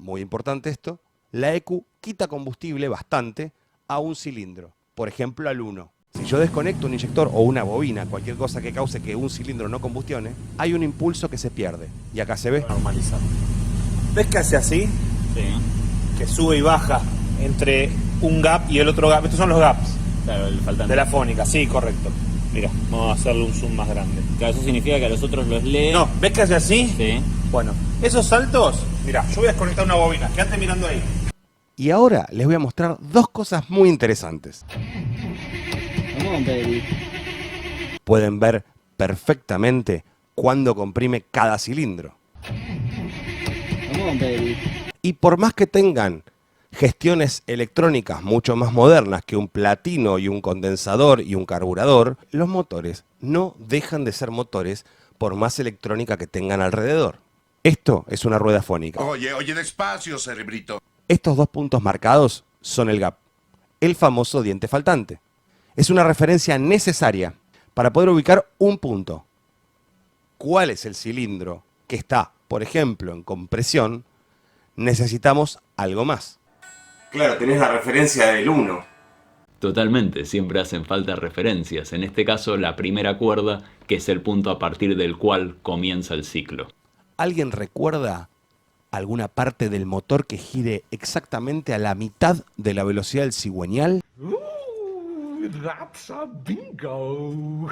muy importante esto, la ECU quita combustible bastante a un cilindro, por ejemplo al 1. Si yo desconecto un inyector o una bobina, cualquier cosa que cause que un cilindro no combustione, hay un impulso que se pierde. Y acá se ve. Normalizado. ¿Ves que hace así? Sí. Que sube y baja entre un gap y el otro gap. Estos son los gaps Claro, el faltante. de la fónica, sí, correcto. Mira, vamos a hacerle un zoom más grande. Claro, eso significa que a los otros los lee. No, ¿ves que hace así? Sí. Bueno, esos saltos, mira, yo voy a desconectar una bobina, quédate mirando ahí. Y ahora les voy a mostrar dos cosas muy interesantes. Come on, baby. Pueden ver perfectamente cuándo comprime cada cilindro. Come on, baby. Y por más que tengan gestiones electrónicas mucho más modernas que un platino y un condensador y un carburador, los motores no dejan de ser motores por más electrónica que tengan alrededor. Esto es una rueda fónica. Oye, despacio, cerebrito. Estos dos puntos marcados son el gap, el famoso diente faltante. Es una referencia necesaria para poder ubicar un punto. ¿Cuál es el cilindro que está, por ejemplo, en compresión? Necesitamos algo más. Claro, tenés la referencia del 1. Totalmente, siempre hacen falta referencias, en este caso la primera cuerda, que es el punto a partir del cual comienza el ciclo. ¿Alguien recuerda alguna parte del motor que gire exactamente a la mitad de la velocidad del cigüeñal? That's a bingo.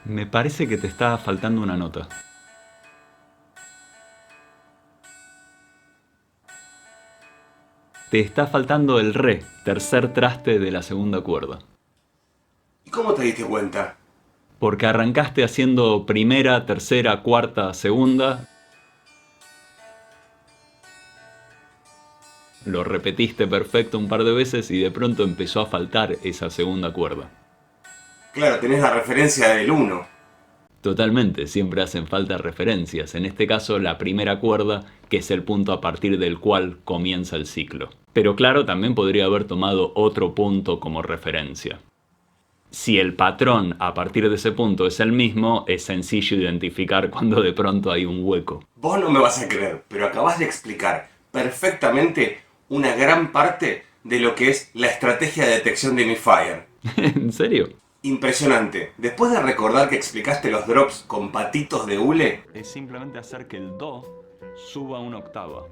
Me parece que te está faltando una nota. Te está faltando el re, tercer traste de la segunda cuerda. ¿Y cómo te diste cuenta? Porque arrancaste haciendo primera, tercera, cuarta, segunda. Lo repetiste perfecto un par de veces y de pronto empezó a faltar esa segunda cuerda. Claro, tenés la referencia del 1. Totalmente, siempre hacen falta referencias, en este caso la primera cuerda, que es el punto a partir del cual comienza el ciclo. Pero claro, también podría haber tomado otro punto como referencia. Si el patrón a partir de ese punto es el mismo, es sencillo identificar cuando de pronto hay un hueco. Vos no me vas a creer, pero acabas de explicar perfectamente una gran parte de lo que es la estrategia de detección de misfire. ¿En serio? Impresionante. Después de recordar que explicaste los drops con patitos de hule, Es simplemente hacer que el do suba una octava.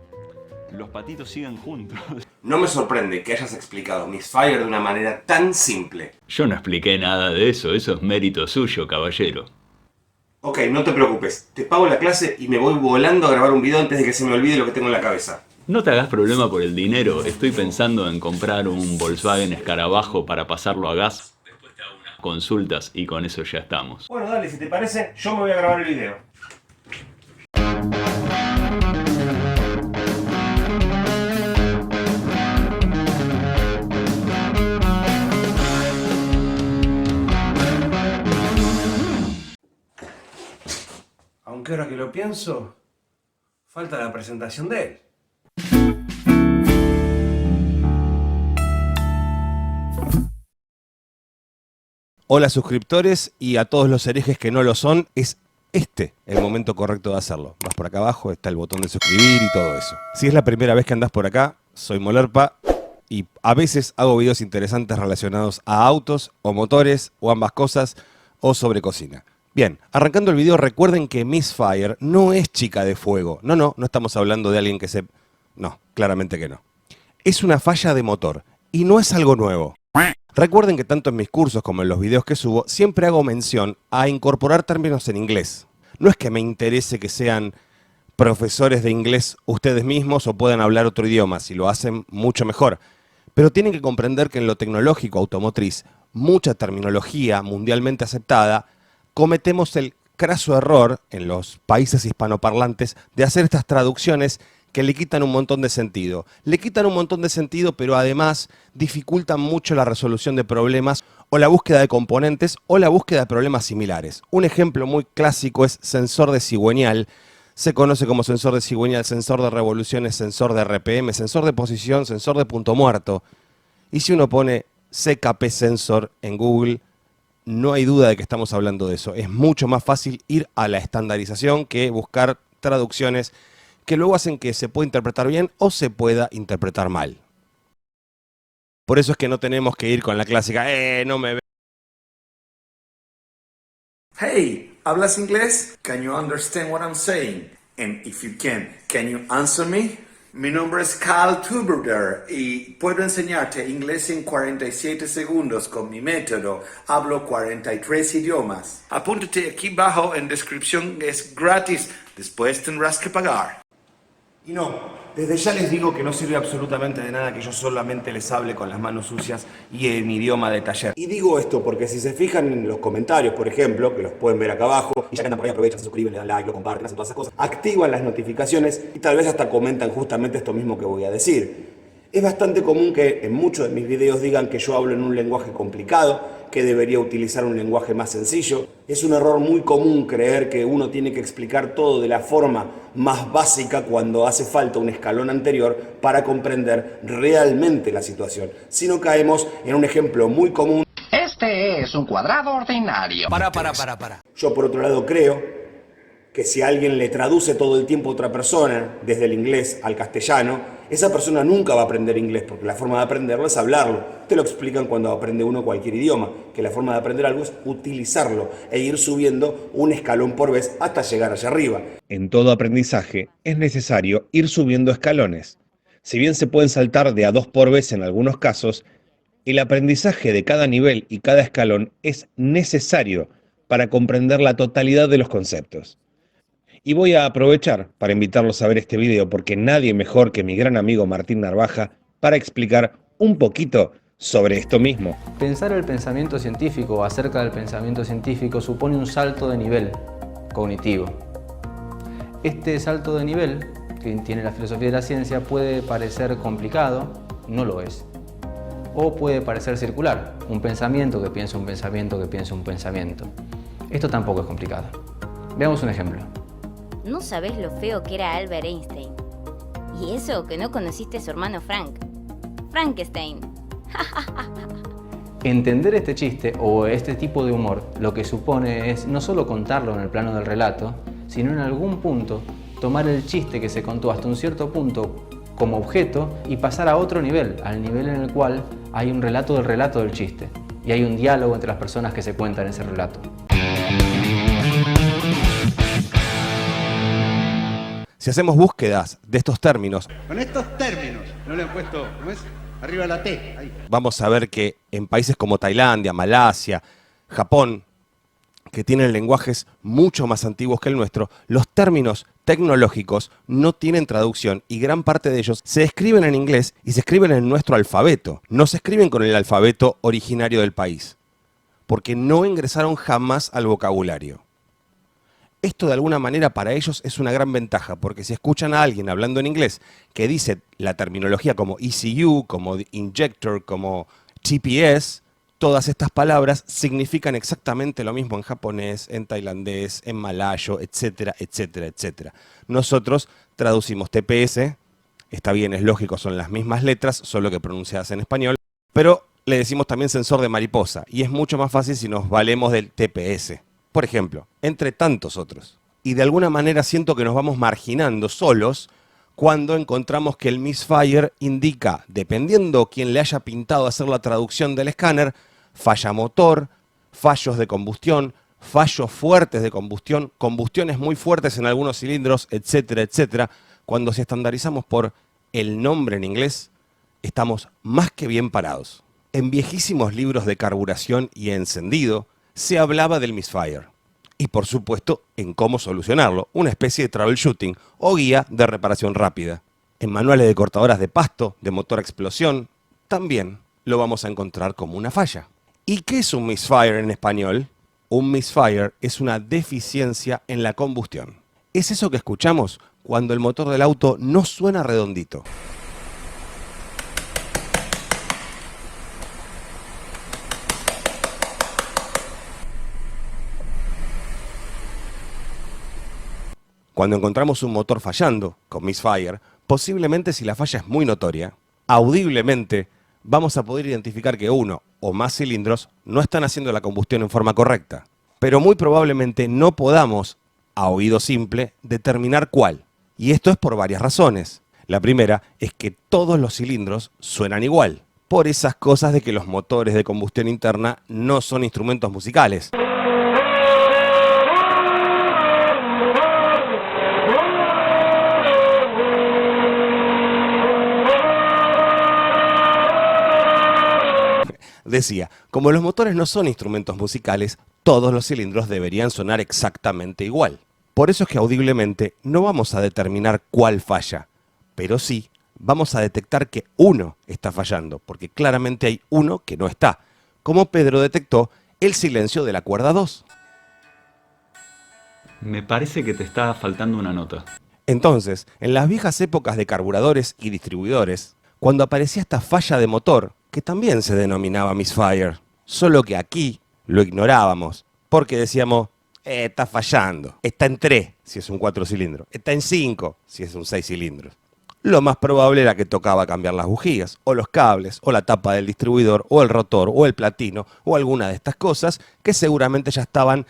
Los patitos siguen juntos. no me sorprende que hayas explicado misfire de una manera tan simple. Yo no expliqué nada de eso, eso es mérito suyo, caballero. Ok, no te preocupes. Te pago la clase y me voy volando a grabar un video antes de que se me olvide lo que tengo en la cabeza. No te hagas problema por el dinero, estoy pensando en comprar un Volkswagen Escarabajo para pasarlo a gas. Después te hago unas consultas y con eso ya estamos. Bueno, dale, si te parece, yo me voy a grabar el video. Aunque ahora que lo pienso, falta la presentación de él. Hola suscriptores y a todos los herejes que no lo son, es este el momento correcto de hacerlo. Vas por acá abajo, está el botón de suscribir y todo eso. Si es la primera vez que andás por acá, soy Molerpa y a veces hago videos interesantes relacionados a autos o motores o ambas cosas o sobre cocina. Bien, arrancando el video, recuerden que Misfire no es chica de fuego. No estamos hablando de alguien que se... No, claramente que no. Es una falla de motor y no es algo nuevo. Recuerden que tanto en mis cursos como en los videos que subo, siempre hago mención a incorporar términos en inglés. No es que me interese que sean profesores de inglés ustedes mismos o puedan hablar otro idioma, si lo hacen mucho mejor. Pero tienen que comprender que en lo tecnológico automotriz, mucha terminología mundialmente aceptada, cometemos el craso error en los países hispanoparlantes de hacer estas traducciones que le quitan un montón de sentido. Le quitan un montón de sentido, pero además dificultan mucho la resolución de problemas o la búsqueda de componentes o la búsqueda de problemas similares. Un ejemplo muy clásico es sensor de cigüeñal. Se conoce como sensor de cigüeñal, sensor de revoluciones, sensor de RPM, sensor de posición, sensor de punto muerto. Y si uno pone CKP Sensor en Google, no hay duda de que estamos hablando de eso. Es mucho más fácil ir a la estandarización que buscar traducciones que luego hacen que se pueda interpretar bien o se pueda interpretar mal. Por eso es que no tenemos que ir con la clásica, no me ve. Hey, ¿hablas inglés? Can you understand what I'm saying? And if you can you answer me? Mi nombre es Carl Tuberger y puedo enseñarte inglés en 47 segundos con mi método. Hablo 43 idiomas. Apúntate aquí abajo en descripción, es gratis. Después tendrás que pagar. Y no, desde ya les digo que no sirve absolutamente de nada que yo solamente les hable con las manos sucias y en idioma de taller. Y digo esto porque si se fijan en los comentarios, por ejemplo, que los pueden ver acá abajo, y ya que andan por ahí aprovechan, se suscriben, le dan like, lo comparten, hacen todas esas cosas, activan las notificaciones y tal vez hasta comentan justamente esto mismo que voy a decir. Es bastante común que en muchos de mis videos digan que yo hablo en un lenguaje complicado, que debería utilizar un lenguaje más sencillo. Es un error muy común creer que uno tiene que explicar todo de la forma más básica cuando hace falta un escalón anterior para comprender realmente la situación. Si no caemos en un ejemplo muy común. Este es un cuadrado ordinario. Para. Yo por otro lado creo que si alguien le traduce todo el tiempo a otra persona, desde el inglés al castellano, esa persona nunca va a aprender inglés, porque la forma de aprenderlo es hablarlo. Te lo explican cuando aprende uno cualquier idioma, que la forma de aprender algo es utilizarlo e ir subiendo un escalón por vez hasta llegar allá arriba. En todo aprendizaje es necesario ir subiendo escalones. Si bien se pueden saltar de a 2 por vez en algunos casos, el aprendizaje de cada nivel y cada escalón es necesario para comprender la totalidad de los conceptos. Y voy a aprovechar para invitarlos a ver este video porque nadie mejor que mi gran amigo Martín Narvaja para explicar un poquito sobre esto mismo. Pensar el pensamiento científico acerca del pensamiento científico supone un salto de nivel cognitivo. Este salto de nivel que tiene la filosofía de la ciencia puede parecer complicado, no lo es. O puede parecer circular, un pensamiento que piensa un pensamiento que piensa un pensamiento. Esto tampoco es complicado. Veamos un ejemplo. No sabés lo feo que era Albert Einstein. Y eso que no conociste a su hermano Frank. Frankenstein. Entender este chiste o este tipo de humor lo que supone es no solo contarlo en el plano del relato, sino en algún punto tomar el chiste que se contó hasta un cierto punto como objeto y pasar a otro nivel, al nivel en el cual hay un relato del chiste y hay un diálogo entre las personas que se cuentan ese relato. Si hacemos búsquedas de estos términos, Con estos términos, no le han puesto, ¿cómo es? Arriba la T, ahí. vamos a ver que en países como Tailandia, Malasia, Japón, que tienen lenguajes mucho más antiguos que el nuestro, los términos tecnológicos no tienen traducción y gran parte de ellos se escriben en inglés y se escriben en nuestro alfabeto. No se escriben con el alfabeto originario del país, porque no ingresaron jamás al vocabulario. Esto de alguna manera para ellos es una gran ventaja, porque si escuchan a alguien hablando en inglés que dice la terminología como ECU, como injector, como TPS, todas estas palabras significan exactamente lo mismo en japonés, en tailandés, en malayo, etcétera, etcétera, etcétera. Nosotros traducimos TPS, está bien, es lógico, son las mismas letras, solo que pronunciadas en español, pero le decimos también sensor de mariposa, y es mucho más fácil si nos valemos del TPS. Por ejemplo, entre tantos otros. Y de alguna manera siento que nos vamos marginando solos cuando encontramos que el misfire indica, dependiendo quién le haya pintado hacer la traducción del escáner, falla motor, fallos de combustión, fallos fuertes de combustión, combustiones muy fuertes en algunos cilindros, etcétera, etcétera. Cuando si estandarizamos por el nombre en inglés, estamos más que bien parados. En viejísimos libros de carburación y encendido, se hablaba del misfire y por supuesto en cómo solucionarlo, una especie de troubleshooting o guía de reparación rápida. En manuales de cortadoras de pasto, de motor a explosión, también lo vamos a encontrar como una falla. ¿Y qué es un misfire en español? Un misfire es una deficiencia en la combustión. Es eso que escuchamos cuando el motor del auto no suena redondito. Cuando encontramos un motor fallando, con Misfire, posiblemente si la falla es muy notoria, audiblemente vamos a poder identificar que uno o más cilindros no están haciendo la combustión en forma correcta. Pero muy probablemente no podamos, a oído simple, determinar cuál. Y esto es por varias razones. La primera es que todos los cilindros suenan igual, por esas cosas de que los motores de combustión interna no son instrumentos musicales. Decía, como los motores no son instrumentos musicales, todos los cilindros deberían sonar exactamente igual. Por eso es que audiblemente no vamos a determinar cuál falla, pero sí vamos a detectar que uno está fallando, porque claramente hay uno que no está, como Pedro detectó el silencio de la cuerda 2. Me parece que te está faltando una nota. Entonces, en las viejas épocas de carburadores y distribuidores, cuando aparecía esta falla de motor, que también se denominaba Misfire, solo que aquí lo ignorábamos, porque decíamos, está fallando, está en 3 si es un 4 cilindros, está en 5 si es un 6 cilindros. Lo más probable era que tocaba cambiar las bujías, o los cables, o la tapa del distribuidor, o el rotor, o el platino, o alguna de estas cosas que seguramente ya estaban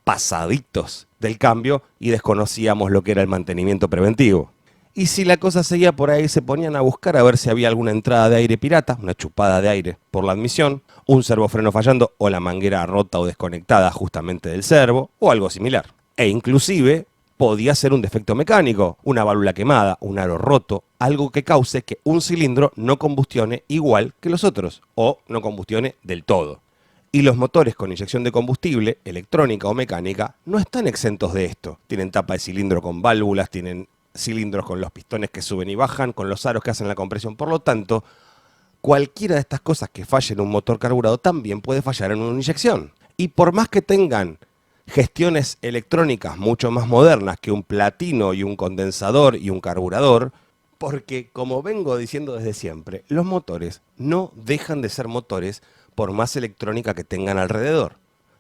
pasaditos del cambio y desconocíamos lo que era el mantenimiento preventivo. Y si la cosa seguía por ahí, se ponían a buscar a ver si había alguna entrada de aire pirata, una chupada de aire por la admisión, un servofreno fallando o la manguera rota o desconectada justamente del servo o algo similar. E inclusive podía ser un defecto mecánico, una válvula quemada, un aro roto, algo que cause que un cilindro no combustione igual que los otros o no combustione del todo. Y los motores con inyección de combustible, electrónica o mecánica, no están exentos de esto. Tienen tapa de cilindro con válvulas, tienen cilindros con los pistones que suben y bajan, con los aros que hacen la compresión. Por lo tanto, cualquiera de estas cosas que falle en un motor carburado también puede fallar en una inyección. Y por más que tengan gestiones electrónicas mucho más modernas que un platino y un condensador y un carburador, porque como vengo diciendo desde siempre, los motores no dejan de ser motores por más electrónica que tengan alrededor.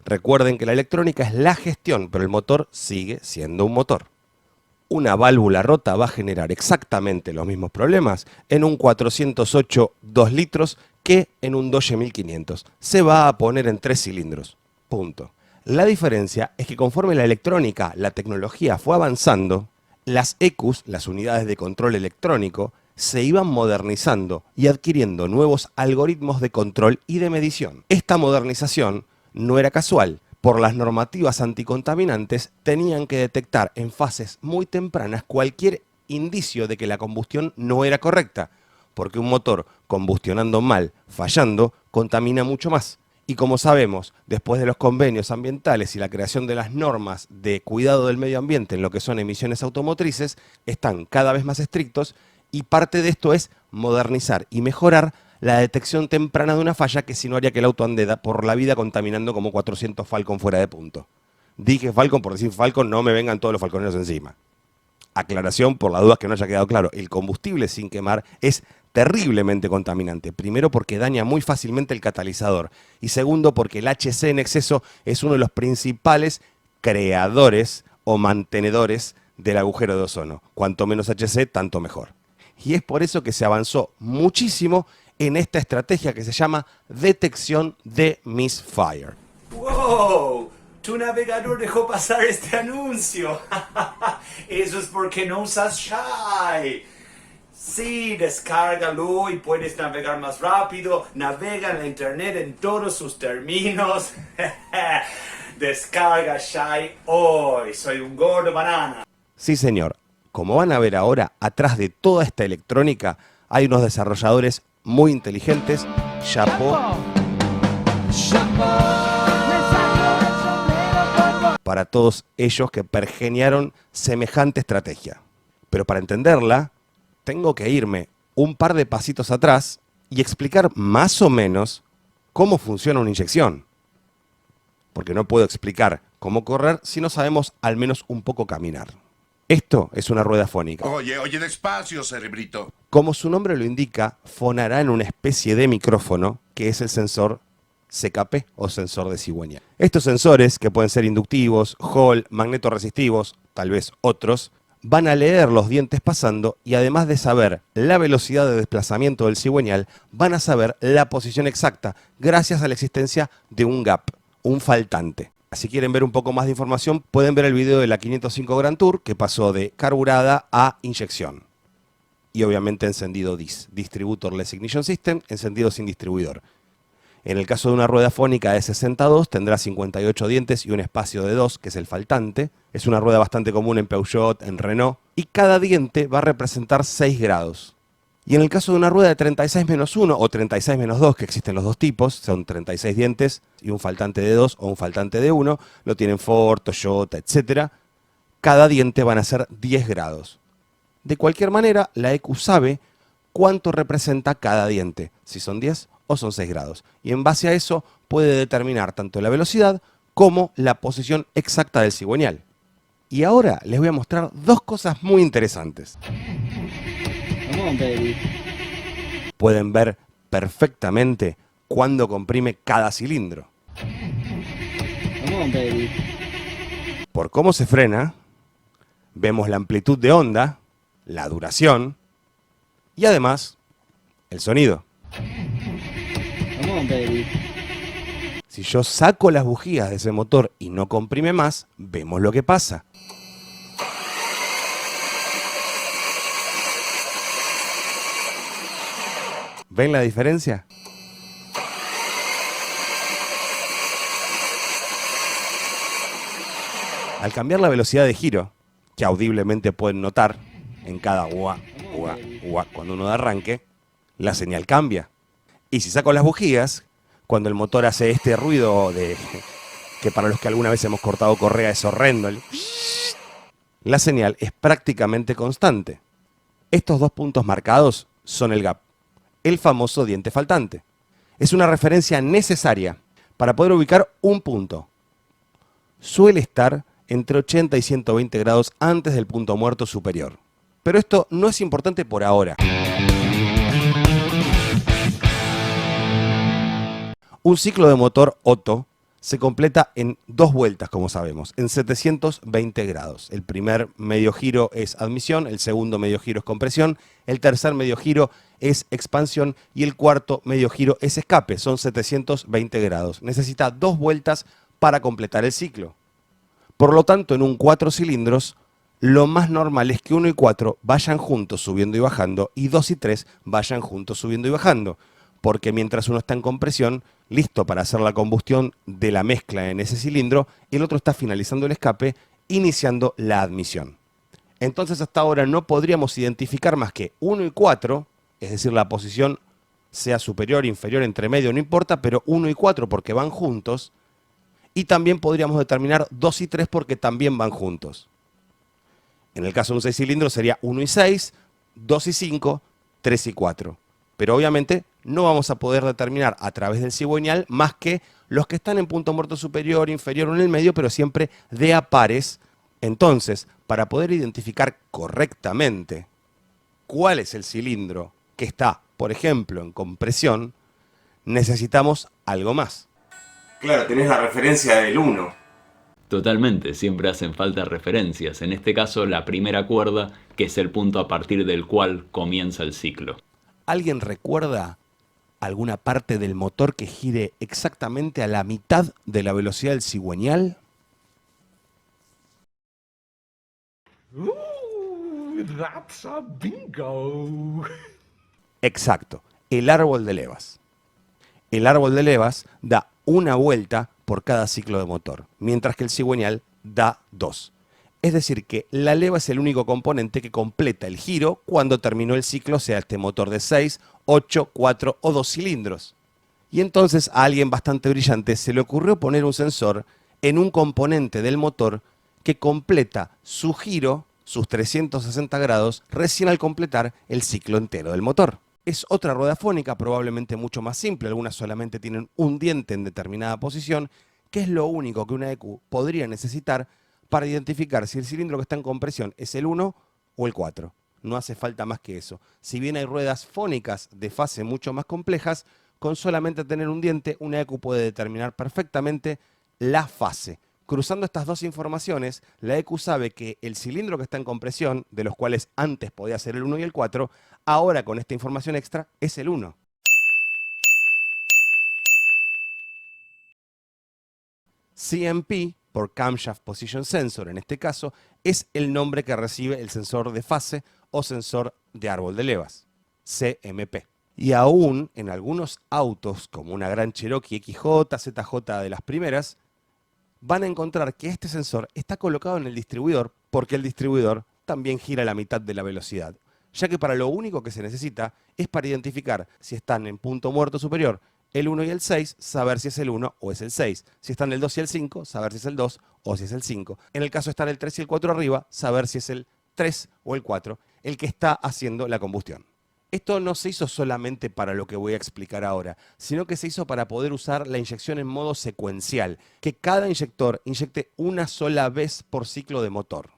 Recuerden que la electrónica es la gestión, pero el motor sigue siendo un motor. Una válvula rota va a generar exactamente los mismos problemas en un 408 2 litros que en un Dodge 1500. Se va a poner en 3 cilindros. Punto. La diferencia es que conforme la electrónica, la tecnología fue avanzando, las ECUs, las unidades de control electrónico, se iban modernizando y adquiriendo nuevos algoritmos de control y de medición. Esta modernización no era casual. Por las normativas anticontaminantes, tenían que detectar en fases muy tempranas cualquier indicio de que la combustión no era correcta, porque un motor combustionando mal, fallando, contamina mucho más. Y como sabemos, después de los convenios ambientales y la creación de las normas de cuidado del medio ambiente en lo que son emisiones automotrices, están cada vez más estrictos y parte de esto es modernizar y mejorar la detección temprana de una falla que si no haría que el auto ande por la vida contaminando como 400 Falcon fuera de punto. Dije Falcon por decir Falcon, no me vengan todos los falconeros encima. Aclaración por las dudas que no haya quedado claro. El combustible sin quemar es terriblemente contaminante. Primero porque daña muy fácilmente el catalizador. Y segundo porque el HC en exceso es uno de los principales creadores o mantenedores del agujero de ozono. Cuanto menos HC, tanto mejor. Y es por eso que se avanzó muchísimo en esta estrategia que se llama detección de Misfire. ¡Wow! Tu navegador dejó pasar este anuncio. Eso es porque no usas Shy. Sí, descárgalo y puedes navegar más rápido. Navega en la internet en todos sus términos. Descarga Shy hoy. Soy un gordo banana. Sí, señor. Como van a ver ahora, atrás de toda esta electrónica hay unos desarrolladores muy inteligentes. Chapeau. Para todos ellos que pergeniaron semejante estrategia. Pero para entenderla, tengo que irme un par de pasitos atrás y explicar más o menos cómo funciona una inyección. Porque no puedo explicar cómo correr si no sabemos al menos un poco caminar. Esto es una rueda fónica. Oye, despacio, cerebrito. Como su nombre lo indica, fonará en una especie de micrófono que es el sensor CKP o sensor de cigüeñal. Estos sensores, que pueden ser inductivos, Hall, magnetorresistivos, tal vez otros, van a leer los dientes pasando y además de saber la velocidad de desplazamiento del cigüeñal, van a saber la posición exacta gracias a la existencia de un gap, un faltante. Si quieren ver un poco más de información, pueden ver el video de la 505 Grand Tour que pasó de carburada a inyección. Y obviamente encendido DIS, Distributor-less Ignition System, encendido sin distribuidor. En el caso de una rueda fónica de 62 tendrá 58 dientes y un espacio de 2, que es el faltante. Es una rueda bastante común en Peugeot, en Renault. Y cada diente va a representar 6 grados. Y en el caso de una rueda de 36-1 o 36-2, que existen los dos tipos, son 36 dientes y un faltante de 2 o un faltante de 1, lo tienen Ford, Toyota, etc. Cada diente van a ser 10 grados. De cualquier manera, la EQ sabe cuánto representa cada diente, si son 10 o son 6 grados. Y en base a eso puede determinar tanto la velocidad como la posición exacta del cigüeñal. Y ahora les voy a mostrar dos cosas muy interesantes. Come on, baby. Pueden ver perfectamente cuándo comprime cada cilindro. Come on, baby. Por cómo se frena, vemos la amplitud de onda, la duración y además el sonido. Come on, baby. Si yo saco las bujías de ese motor y no comprime más, vemos lo que pasa. ¿Ven la diferencia? Al cambiar la velocidad de giro, que audiblemente pueden notar en cada guá, cuando uno da arranque, la señal cambia. Y si saco las bujías, cuando el motor hace este ruido que para los que alguna vez hemos cortado correa es horrendo, la señal es prácticamente constante. Estos dos puntos marcados son el gap, el famoso diente faltante. Es una referencia necesaria para poder ubicar un punto. Suele estar entre 80 y 120 grados antes del punto muerto superior. Pero esto no es importante por ahora. Un ciclo de motor Otto se completa en 2 vueltas, como sabemos, en 720 grados. El primer medio giro es admisión, el segundo medio giro es compresión, el tercer medio giro es expansión y el cuarto medio giro es escape. Son 720 grados. Necesita 2 vueltas para completar el ciclo. Por lo tanto, en un 4 cilindros, lo más normal es que 1 y 4 vayan juntos subiendo y bajando y 2 y 3 vayan juntos subiendo y bajando. Porque mientras uno está en compresión, listo para hacer la combustión de la mezcla en ese cilindro, el otro está finalizando el escape, iniciando la admisión. Entonces hasta ahora no podríamos identificar más que 1 y 4, es decir, la posición sea superior, inferior, entre medio, no importa, pero 1 y 4 porque van juntos, y también podríamos determinar 2 y 3 porque también van juntos. En el caso de un 6 cilindros sería 1 y 6, 2 y 5, 3 y 4. Pero obviamente no vamos a poder determinar a través del cigüeñal más que los que están en punto muerto superior, inferior o en el medio, pero siempre de a pares. Entonces, para poder identificar correctamente cuál es el cilindro que está, por ejemplo, en compresión, necesitamos algo más. Claro, tenés la referencia del 1. Totalmente, siempre hacen falta referencias, en este caso la primera cuerda, que es el punto a partir del cual comienza el ciclo. ¿Alguien recuerda alguna parte del motor que gire exactamente a la mitad de la velocidad del cigüeñal? That's a bingo. Exacto, el árbol de levas. El árbol de levas da una vuelta por cada ciclo de motor, mientras que el cigüeñal da 2. Es decir, que la leva es el único componente que completa el giro cuando terminó el ciclo, sea este motor de 6, 8, 4 o 2 cilindros. Y entonces a alguien bastante brillante se le ocurrió poner un sensor en un componente del motor que completa su giro, sus 360 grados, recién al completar el ciclo entero del motor. Es otra rueda fónica, probablemente mucho más simple, algunas solamente tienen un diente en determinada posición, que es lo único que una EQ podría necesitar para identificar si el cilindro que está en compresión es el 1 o el 4. No hace falta más que eso. Si bien hay ruedas fónicas de fase mucho más complejas, con solamente tener un diente, una ECU puede determinar perfectamente la fase. Cruzando estas dos informaciones, la ECU sabe que el cilindro que está en compresión, de los cuales antes podía ser el 1 y el 4, ahora con esta información extra es el 1. CMP, por Camshaft Position Sensor en este caso, es el nombre que recibe el sensor de fase o sensor de árbol de levas, CMP. Y aún en algunos autos, como una Gran Cherokee XJ, ZJ de las primeras, van a encontrar que este sensor está colocado en el distribuidor porque el distribuidor también gira la mitad de la velocidad, ya que para lo único que se necesita es para identificar si están en punto muerto superior el 1 y el 6, saber si es el 1 o es el 6. Si están el 2 y el 5, saber si es el 2 o si es el 5. En el caso de estar el 3 y el 4 arriba, saber si es el 3 o el 4 el que está haciendo la combustión. Esto no se hizo solamente para lo que voy a explicar ahora, sino que se hizo para poder usar la inyección en modo secuencial, que cada inyector inyecte una sola vez por ciclo de motor.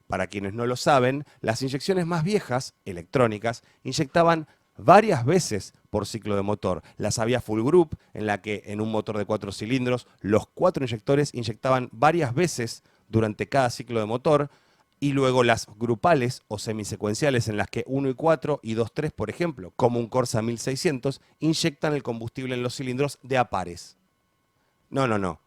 Para quienes no lo saben, las inyecciones más viejas, electrónicas, inyectaban varias veces por ciclo de motor. Las había full group, en la que en un motor de 4 cilindros, los 4 inyectores inyectaban varias veces durante cada ciclo de motor, y luego las grupales o semisecuenciales en las que 1 y 4 y 2, 3, por ejemplo, como un Corsa 1600, inyectan el combustible en los cilindros de a pares. No.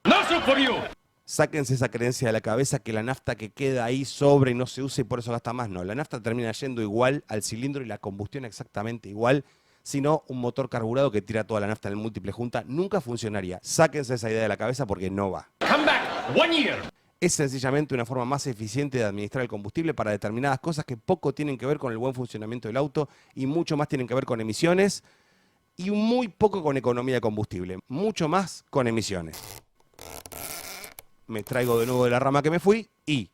Sáquense esa creencia de la cabeza que la nafta que queda ahí sobra y no se usa y por eso gasta más. No, la nafta termina yendo igual al cilindro y la combustión exactamente igual, sino un motor carburado que tira toda la nafta en el múltiple junta nunca funcionaría. Sáquense esa idea de la cabeza porque no va. Es sencillamente una forma más eficiente de administrar el combustible para determinadas cosas que poco tienen que ver con el buen funcionamiento del auto y mucho más tienen que ver con emisiones y muy poco con economía de combustible, mucho más con emisiones. Me traigo de nuevo de la rama que me fui y,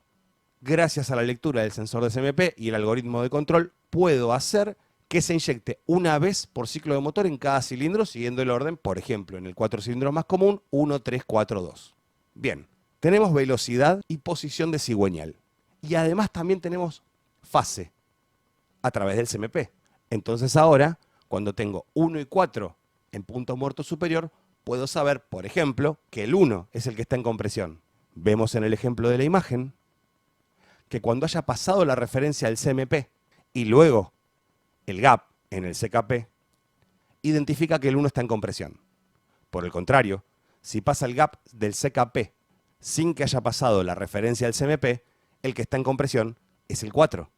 gracias a la lectura del sensor de CMP y el algoritmo de control, puedo hacer que se inyecte una vez por ciclo de motor en cada cilindro siguiendo el orden, por ejemplo, en el 4 cilindros más común, 1, 3, 4, 2. Bien. Tenemos velocidad y posición de cigüeñal. Y además también tenemos fase a través del CMP. Entonces ahora, cuando tengo 1 y 4 en punto muerto superior, puedo saber, por ejemplo, que el 1 es el que está en compresión. Vemos en el ejemplo de la imagen que cuando haya pasado la referencia al CMP y luego el gap en el CKP, identifica que el 1 está en compresión. Por el contrario, si pasa el gap del CKP sin que haya pasado la referencia al CMP, el que está en compresión es el 4.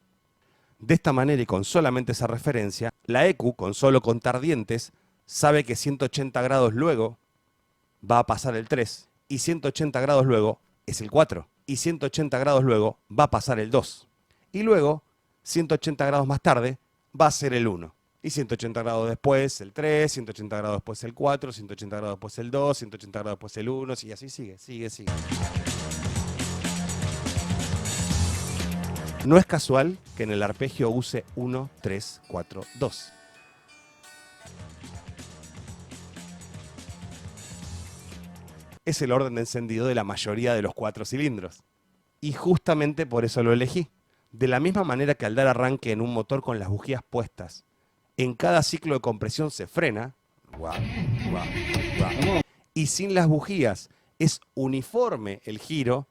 De esta manera y con solamente esa referencia, la ECU, con solo contar dientes, sabe que 180 grados luego va a pasar el 3, y 180 grados luego es el 4, y 180 grados luego va a pasar el 2, y luego, 180 grados más tarde, va a ser el 1. Y 180 grados después el 3, 180 grados después el 4, 180 grados después el 2, 180 grados después el 1, y así sigue. No es casual que en el arpegio use 1, 3, 4, 2. Es el orden de encendido de la mayoría de los 4 cilindros. Y justamente por eso lo elegí. De la misma manera que al dar arranque en un motor con las bujías puestas, en cada ciclo de compresión se frena, y sin las bujías es uniforme el giro,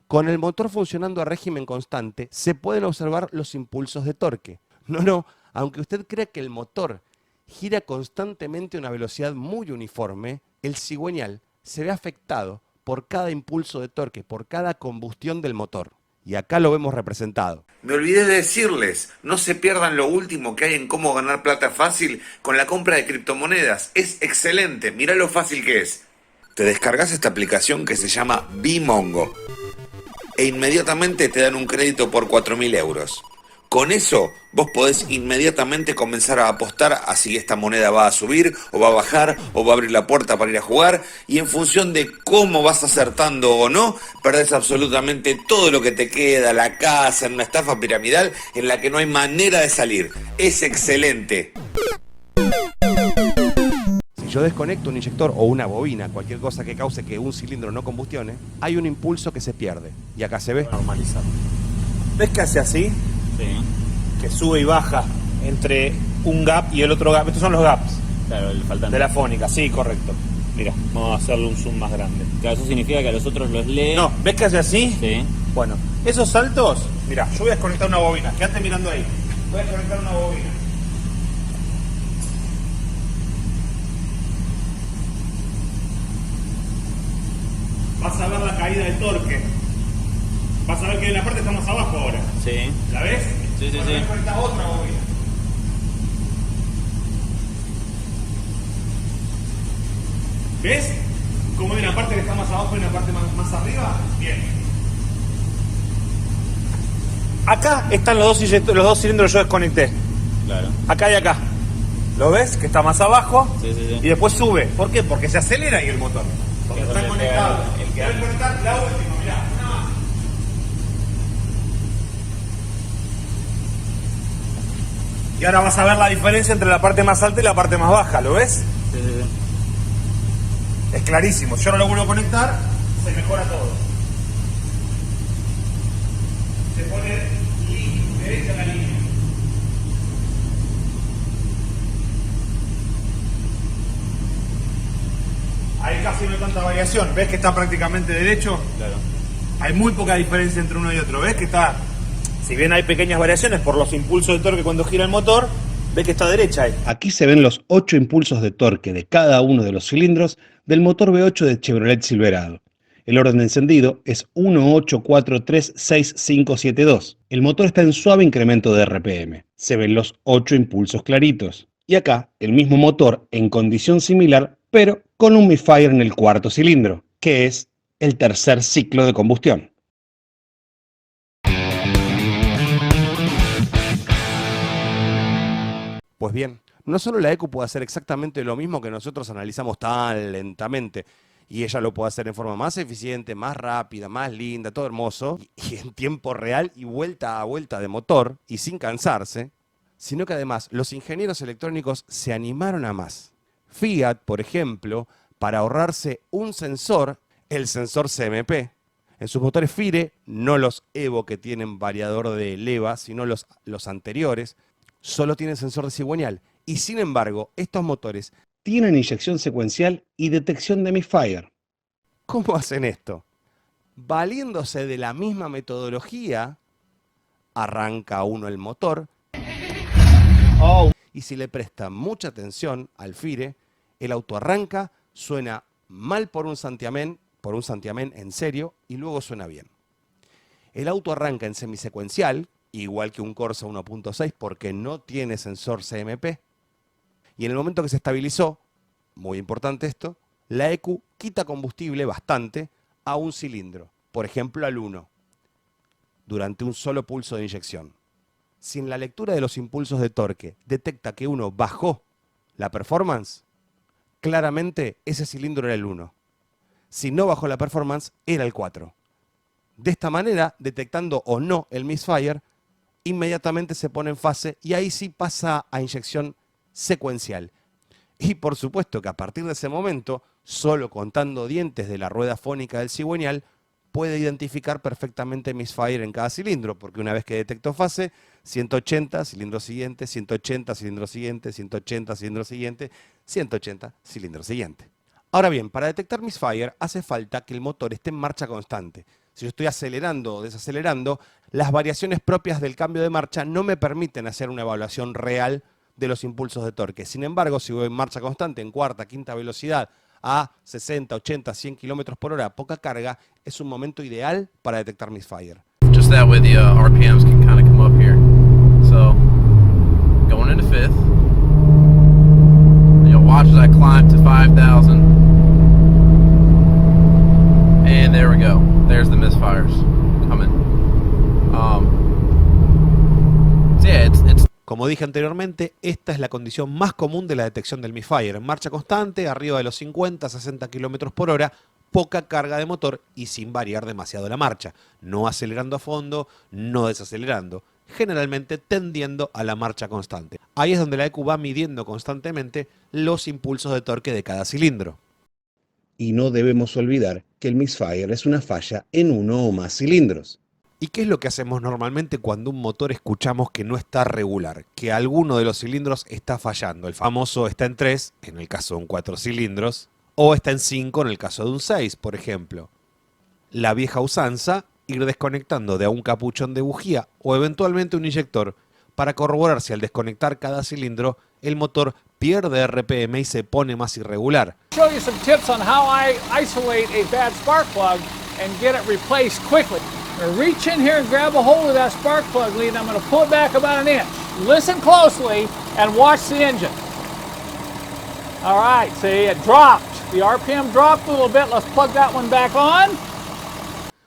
con el motor funcionando a régimen constante se pueden observar los impulsos de torque. No, aunque usted crea que el motor gira constantemente a una velocidad muy uniforme, el cigüeñal se ve afectado por cada impulso de torque, por cada combustión del motor. Y acá lo vemos representado. Me olvidé de decirles, no se pierdan lo último que hay en cómo ganar plata fácil con la compra de criptomonedas. Es excelente, mirá lo fácil que es. Te descargas esta aplicación que se llama Bimongo e inmediatamente te dan un crédito por 4.000 euros. Con eso, vos podés inmediatamente comenzar a apostar a si esta moneda va a subir, o va a bajar, o va a abrir la puerta para ir a jugar, y en función de cómo vas acertando o no, perdés absolutamente todo lo que te queda, la casa, en una estafa piramidal en la que no hay manera de salir. Es excelente. Si yo desconecto un inyector o una bobina, cualquier cosa que cause que un cilindro no combustione, hay un impulso que se pierde. Y acá se ve. Normalizado. ¿Ves que hace así? Sí. Que sube y baja entre un gap y el otro gap. Estos son los gaps Claro, el faltante. de la fónica, sí, correcto. Mira, vamos a hacerle un zoom más grande. Claro, eso significa que a los otros los lee. No, ¿ves que hace así? Sí. Bueno, esos saltos, mira, yo voy a desconectar una bobina, quédate mirando ahí. Voy a desconectar una bobina. Vas a ver la caída de torque. Vas a ver que en la parte está más abajo ahora. Sí. ¿La ves? Sí, sí, Bueno, sí. voy a desconectar otra bobina. ¿Ves? Como hay una parte que está más abajo y una parte más arriba. Bien. Acá están los dos cilindros que yo desconecté. Claro. Acá y acá. ¿Lo ves? Que está más abajo. Sí, sí, sí. Y después sube. ¿Por qué? Porque se acelera ahí el motor. Porque está Entonces, conectado. el que Voy a anda. conectar la última, mirá. Una más. Y ahora vas a ver la diferencia entre la parte más alta y la parte más baja. ¿Lo ves? Sí, sí, sí. Es clarísimo. Si yo ahora lo vuelvo a conectar, se mejora todo. Se pone derecha la línea. Ahí casi no hay tanta variación. ¿Ves que está prácticamente derecho? Claro. Hay muy poca diferencia entre uno y otro. ¿Ves que está? Si bien hay pequeñas variaciones por los impulsos de torque cuando gira el motor, ves que está derecha ahí. Aquí se ven los 8 impulsos de torque de cada uno de los cilindros del motor V8 de Chevrolet Silverado. El orden de encendido es 1-8-4-3-6-5-7-2. El motor está en suave incremento de RPM. Se ven los 8 impulsos claritos. Y acá, el mismo motor en condición similar, pero con un misfire en el cuarto cilindro, que es el tercer ciclo de combustión. Pues bien, no solo la ECU puede hacer exactamente lo mismo que nosotros analizamos tan lentamente, y ella lo puede hacer en forma más eficiente, más rápida, más linda, todo hermoso, y en tiempo real y vuelta a vuelta de motor, y sin cansarse, sino que además los ingenieros electrónicos se animaron a más. Fiat, por ejemplo, para ahorrarse un sensor, el sensor CMP, en sus motores FIRE, no los Evo que tienen variador de leva, sino los anteriores, solo tienen sensor de cigüeñal. Y sin embargo, estos motores Tienen inyección secuencial y detección de misfire. ¿cómo hacen esto? Valiéndose de la misma metodología, arranca uno el motor, y si le prestan mucha atención al FIRE, el auto arranca, suena mal por un santiamén en serio, y luego suena bien. El auto arranca en semisecuencial, igual que un Corsa 1.6, porque no tiene sensor CMP. Y en el momento que se estabilizó, muy importante esto, la ECU quita combustible bastante a un cilindro, por ejemplo al 1, durante un solo pulso de inyección. Si en la lectura de los impulsos de torque detecta que uno bajó la performance, claramente ese cilindro era el 1. Si no bajó la performance, era el 4. De esta manera, detectando o no el misfire, inmediatamente se pone en fase y ahí sí pasa a inyección secuencial. Y por supuesto que a partir de ese momento, solo contando dientes de la rueda fónica del cigüeñal, puede identificar perfectamente misfire en cada cilindro, porque una vez que detectó fase, 180, cilindro siguiente, 180, cilindro siguiente, 180, cilindro siguiente, 180, cilindro siguiente. Ahora bien, para detectar misfire hace falta que el motor esté en marcha constante. Si yo estoy acelerando o desacelerando, las variaciones propias del cambio de marcha no me permiten hacer una evaluación real de los impulsos de torque. Sin embargo, si voy en marcha constante, en cuarta, quinta velocidad, a 60, 80, 100 km por hora, poca carga, es un momento ideal para detectar misfire. Just that way the RPMs can kind of come up here. So, going into fifth, you'll watch as I climb to 5,000. And there we go. There's the misfires coming. So yeah, it's Como dije anteriormente, esta es la condición más común de la detección del misfire. En marcha constante, arriba de los 50, 60 km por hora, poca carga de motor y sin variar demasiado la marcha. No acelerando a fondo, no desacelerando. generalmente tendiendo a la marcha constante. Ahí es donde la ECU va midiendo constantemente los impulsos de torque de cada cilindro. Y no debemos olvidar que el misfire es una falla en uno o más cilindros. ¿Y qué es lo que hacemos normalmente cuando un motor escuchamos que no está regular? Que alguno de los cilindros está fallando. El famoso está en 3, en el caso de un 4 cilindros, o está en 5 en el caso de un 6, por ejemplo. La vieja usanza, ir desconectando de a un capuchón de bujía o eventualmente un inyector para corroborar si al desconectar cada cilindro el motor pierde RPM y se pone más irregular. Show you some tips on how I isolate a bad spark plug and get it replaced quickly. I'm going to reach in here and grab a hold of that spark plug lead and I'm going to pull it back about an inch. Listen closely and watch the engine. All right, see, it dropped. The RPM dropped a little bit. Let's plug that one back on.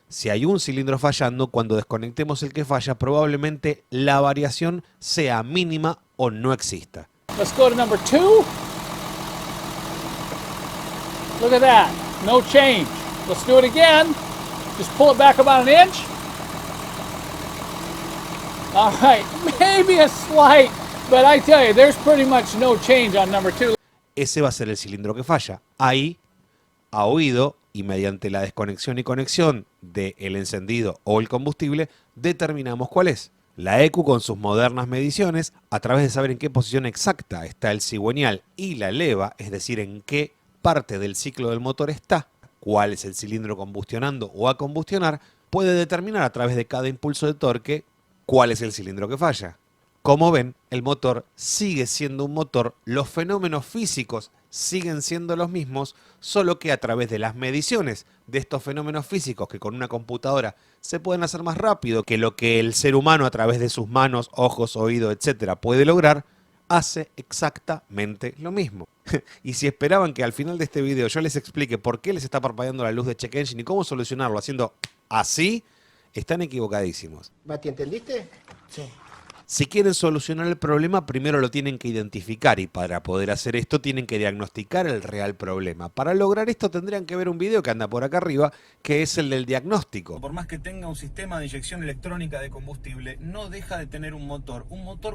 Si hay un cilindro fallando, cuando desconectemos el que falla, probablemente la variación sea mínima o no exista. Let's go to number 2. Look at that, no change. Let's do it again. Just pull it back about an inch. All right, maybe a slight, but I tell you, there's pretty much no change on number 2. Ese va a ser el cilindro que falla. Ahí, a oído y mediante la desconexión y conexión del encendido o el combustible, determinamos cuál es. La ECU con sus modernas mediciones, a través de saber en qué posición exacta está el cigüeñal y la leva, es decir, en qué parte del ciclo del motor está, cuál es el cilindro combustionando o a combustionar, puede determinar a través de cada impulso de torque cuál es el cilindro que falla. Como ven, el motor sigue siendo un motor, los fenómenos físicos siguen siendo los mismos, solo que a través de las mediciones de estos fenómenos físicos que con una computadora se pueden hacer más rápido que lo que el ser humano a través de sus manos, ojos, oído, etcétera puede lograr, hace exactamente lo mismo. Y si esperaban que al final de este video yo les explique por qué les está parpadeando la luz de Check Engine y cómo solucionarlo haciendo así, están equivocadísimos. Mati, ¿entendiste? Sí. Si quieren solucionar el problema, primero lo tienen que identificar y para poder hacer esto tienen que diagnosticar el real problema. Para lograr esto tendrían que ver un video que anda por acá arriba, que es el del diagnóstico. Por más que tenga un sistema de inyección electrónica de combustible, no deja de tener un motor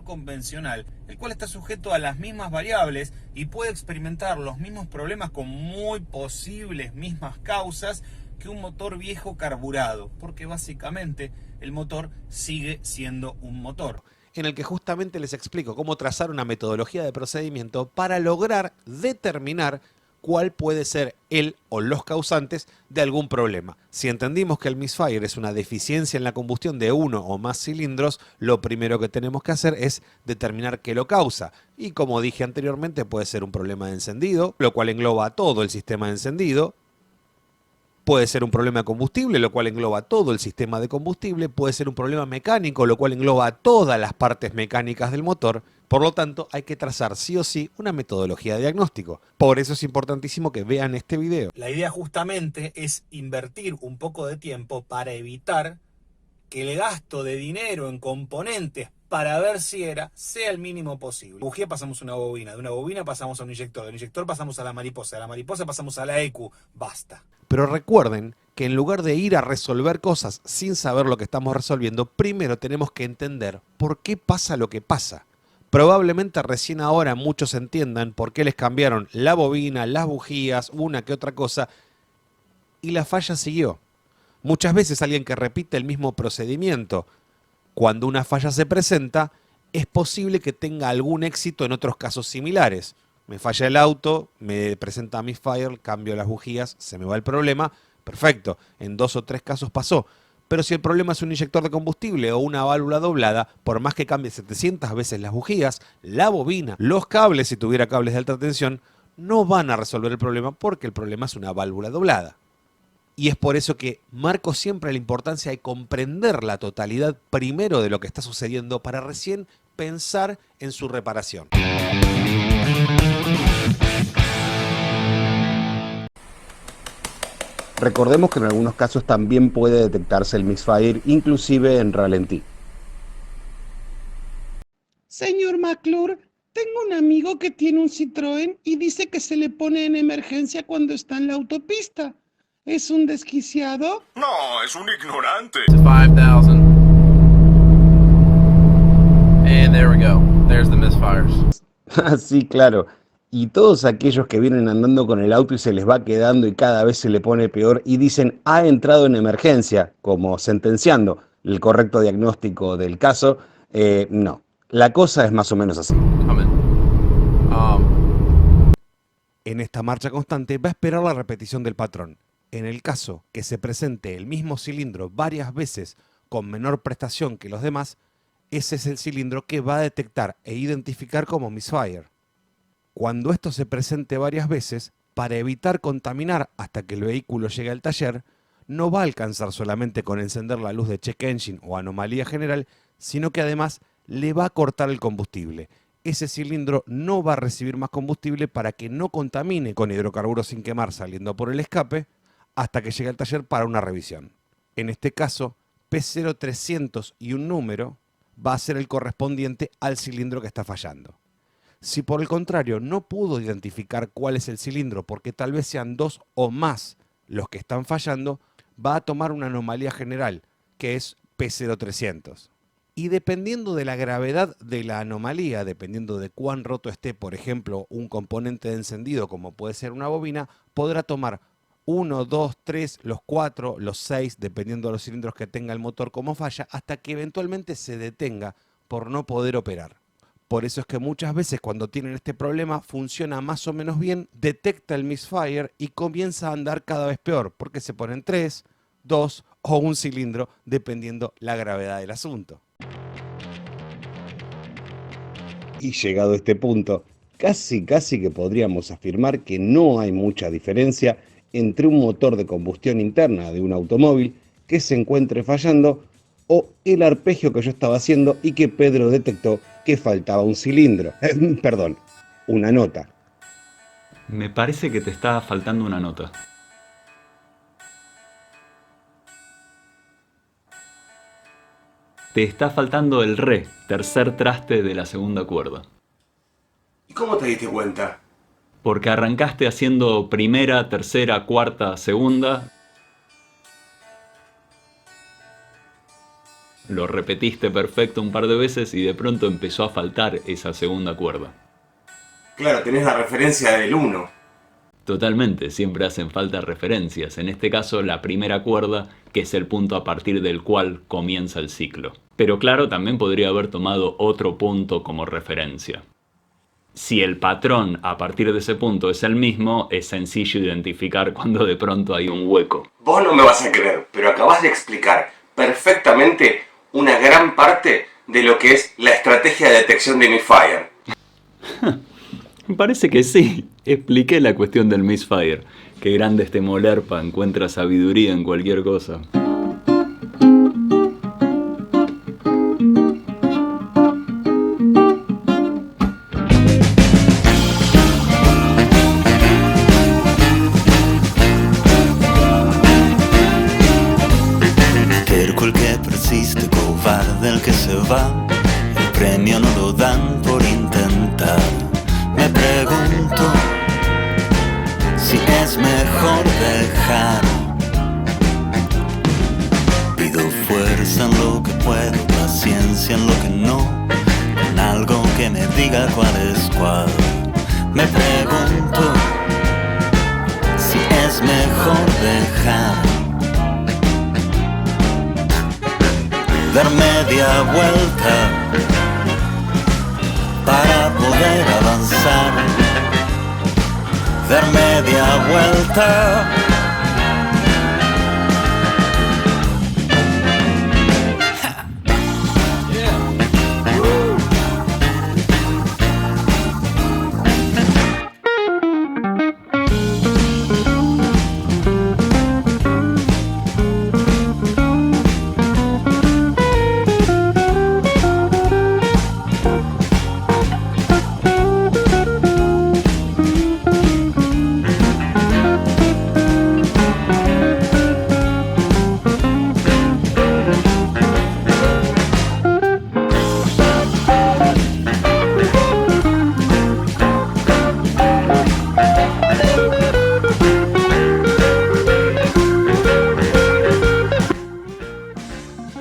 convencional, el cual está sujeto a las mismas variables y puede experimentar los mismos problemas con muy posibles mismas causas que un motor viejo carburado, porque básicamente el motor sigue siendo un motor. En el que justamente les explico cómo trazar una metodología de procedimiento para lograr determinar cuál puede ser el o los causantes de algún problema. Si entendimos que el misfire es una deficiencia en la combustión de uno o más cilindros, lo primero que tenemos que hacer es determinar qué lo causa. Y como dije anteriormente, puede ser un problema de encendido, lo cual engloba a todo el sistema de encendido. Puede ser un problema de combustible, lo cual engloba todo el sistema de combustible. Puede ser un problema mecánico, lo cual engloba todas las partes mecánicas del motor. Por lo tanto, hay que trazar sí o sí una metodología de diagnóstico. Por eso es importantísimo que vean este video. La idea justamente es invertir un poco de tiempo para evitar que el gasto de dinero en componentes para ver si sea el mínimo posible. De bujía pasamos a una bobina, de una bobina pasamos a un inyector, del inyector pasamos a la mariposa, de la mariposa pasamos a la ECU. Basta. Pero recuerden que en lugar de ir a resolver cosas sin saber lo que estamos resolviendo, primero tenemos que entender por qué pasa lo que pasa. Probablemente recién ahora muchos entiendan por qué les cambiaron la bobina, las bujías, una que otra cosa, y la falla siguió. Muchas veces alguien que repite el mismo procedimiento, cuando una falla se presenta, es posible que tenga algún éxito en otros casos similares. Me falla el auto, me presenta misfire, cambio las bujías, se me va el problema, perfecto, en 2 o 3 casos pasó. Pero si el problema es un inyector de combustible o una válvula doblada, por más que cambie 700 veces las bujías, la bobina, los cables, si tuviera cables de alta tensión, no van a resolver el problema porque el problema es una válvula doblada. Y es por eso que marco siempre la importancia de comprender la totalidad primero de lo que está sucediendo para recién pensar en su reparación. Recordemos que en algunos casos también puede detectarse el misfire, inclusive en ralentí. Señor McClure, tengo un amigo que tiene un Citroën y dice que se le pone en emergencia cuando está en la autopista. ¿Es un desquiciado? No, es un ignorante. 5,000. misfires. Sí, claro. Y todos aquellos que vienen andando con el auto y se les va quedando y cada vez se le pone peor y dicen ha entrado en emergencia, como sentenciando el correcto diagnóstico del caso, no. La cosa es más o menos así. En esta marcha constante va a esperar la repetición del patrón. En el caso que se presente el mismo cilindro varias veces con menor prestación que los demás, ese es el cilindro que va a detectar e identificar como misfire. Cuando esto se presente varias veces, para evitar contaminar hasta que el vehículo llegue al taller, no va a alcanzar solamente con encender la luz de check engine o anomalía general, sino que además le va a cortar el combustible. Ese cilindro no va a recibir más combustible para que no contamine con hidrocarburos sin quemar saliendo por el escape hasta que llegue al taller para una revisión. En este caso, P0300 y un número va a ser el correspondiente al cilindro que está fallando. Si por el contrario no pudo identificar cuál es el cilindro porque tal vez sean dos o más los que están fallando, va a tomar una anomalía general, que es P0300. Y dependiendo de la gravedad de la anomalía, dependiendo de cuán roto esté, por ejemplo, un componente de encendido, como puede ser una bobina, podrá tomar 1, 2, 3, los 4, los 6, dependiendo de los cilindros que tenga el motor como falla, hasta que eventualmente se detenga por no poder operar. Por eso es que muchas veces cuando tienen este problema funciona más o menos bien, detecta el misfire y comienza a andar cada vez peor, porque se ponen 3, 2 o un cilindro, dependiendo la gravedad del asunto. Y llegado a este punto, casi que podríamos afirmar que no hay mucha diferencia entre un motor de combustión interna de un automóvil que se encuentre fallando o el arpegio que yo estaba haciendo y que Pedro detectó que faltaba un cilindro. Perdón, una nota. Me parece que te está faltando una nota. Te está faltando el re, tercer traste de la segunda cuerda. ¿Y cómo te diste cuenta? Porque arrancaste haciendo primera, tercera, cuarta, segunda. Lo repetiste perfecto un par de veces y de pronto empezó a faltar esa segunda cuerda. Claro, tenés la referencia del 1. Totalmente, siempre hacen falta referencias, en este caso la primera cuerda, que es el punto a partir del cual comienza el ciclo. Pero claro, también podría haber tomado otro punto como referencia. Si el patrón a partir de ese punto es el mismo, es sencillo identificar cuando de pronto hay un hueco. Vos no me vas a creer, pero acabas de explicar perfectamente una gran parte de lo que es la estrategia de detección de misfire. Me parece que sí. Expliqué la cuestión del misfire. Qué grande este Molerpa, encuentra sabiduría en cualquier cosa. Per quel che persiste, covarde el que se va, el premio no lo dan por intentar. Me pregunto si es mejor dejar. Pido fuerza en lo que puedo, paciencia en lo que no, con algo que me diga cuál es cuál. Me pregunto si es mejor dejar. Dar media vuelta para poder avanzar. Dar media vuelta.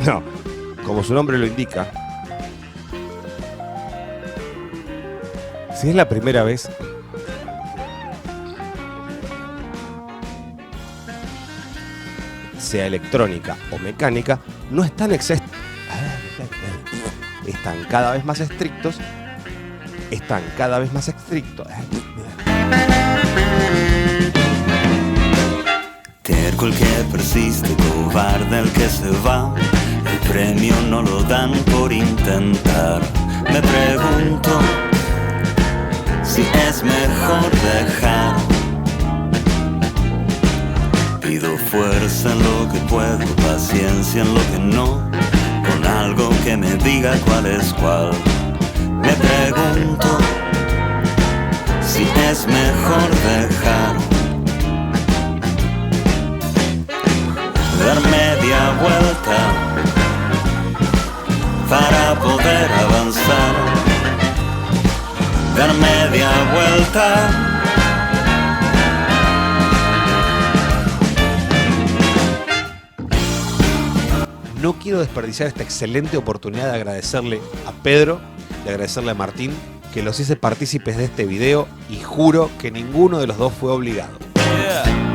No, como su nombre lo indica, Si es la primera vez, sea electrónica o mecánica, no están están cada vez más estrictos, Terco el que persiste, cobarde el que se va, el premio no lo dan por intentar. Me pregunto si es mejor dejar. Pido fuerza en lo que puedo, paciencia en lo que no, con algo que me diga cuál es cuál. Me pregunto si es mejor dejar. Dar media vuelta para poder avanzar. Dar media vuelta. No quiero desperdiciar esta excelente oportunidad de agradecerle a Pedro y agradecerle a Martín que los hice partícipes de este video y juro que ninguno de los dos fue obligado. Yeah.